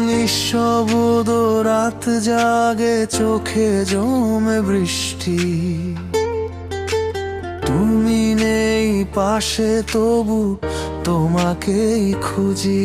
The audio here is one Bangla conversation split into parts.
নিঃশব্দ রাত জাগে, চোখে জমে বৃষ্টি। তুমি নেই পাশে, তবু তোমাকেই খুঁজি।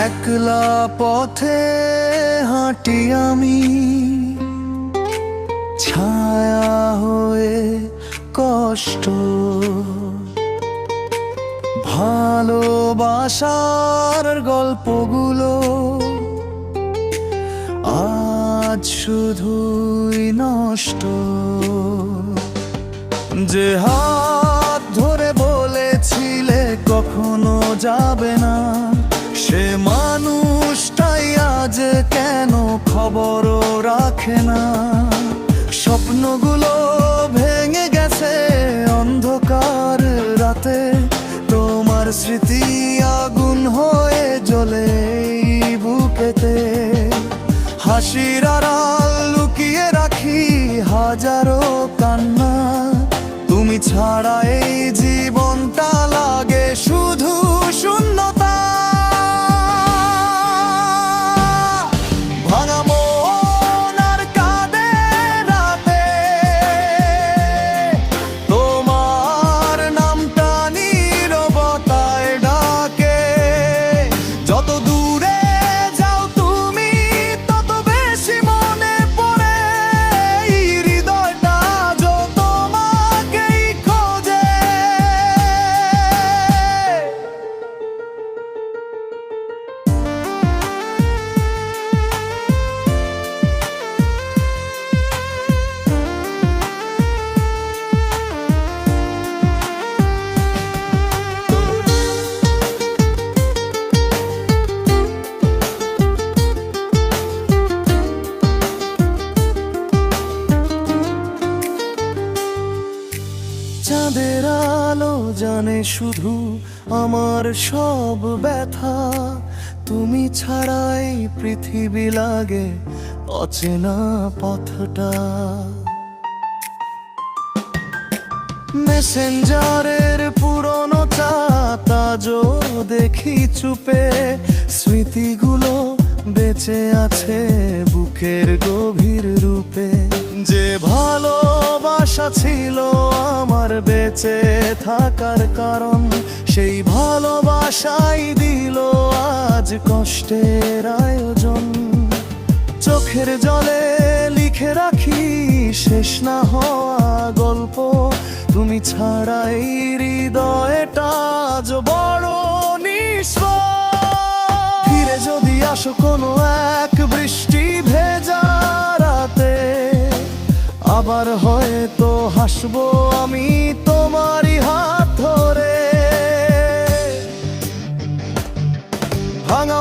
একলা পথে হাঁটি আমি, ছায়া হয়ে কষ্ট। ভালোবাসার গল্পগুলো আজ শুধুই নষ্ট। যে হাত ধরে বলেছিলে কখনো যাবে না, সে মানুষটাই আজ কেন খবরও রাখে না। স্বপ্নগুলো ভেঙে গেছে অন্ধকার রাতে, তোমার স্মৃতি আগুন হয়ে জ্বলে এই বুকেতে। হাসির আড়াল লুকিয়ে রাখি হাজারো কান্না, তুমি ছাড়া এই জীবনটা লাগে শুধু শূন্যতা। চাঁদের আলো জানে শুধু আমার সব ব্যথা, তুমি ছাড়াই পৃথিবী লাগে অচেনা পথটা। মেসেঞ্জারের পুরনো চাট আজও দেখি চুপে, স্মৃতিগুলো বেঁচে আছে বুকের গভীর রূপে। যে ভালোবাসা ছিল আমার বেঁচে থাকার কারণ, সেই ভালোবাসাই দিল আজ কষ্টের আয়োজন। চোখের জলে লিখে রাখি শেষ না হওয়া গল্প, তুমি ছাড়াই হৃদয়টা আজ বড় নিঃস্ব। ফিরে যদি আসো কোনো এক বৃষ্টি ভেজা রাতে, আবার হয়তো হাসবো আমি তোমারই হাত ধরে। ভাঙা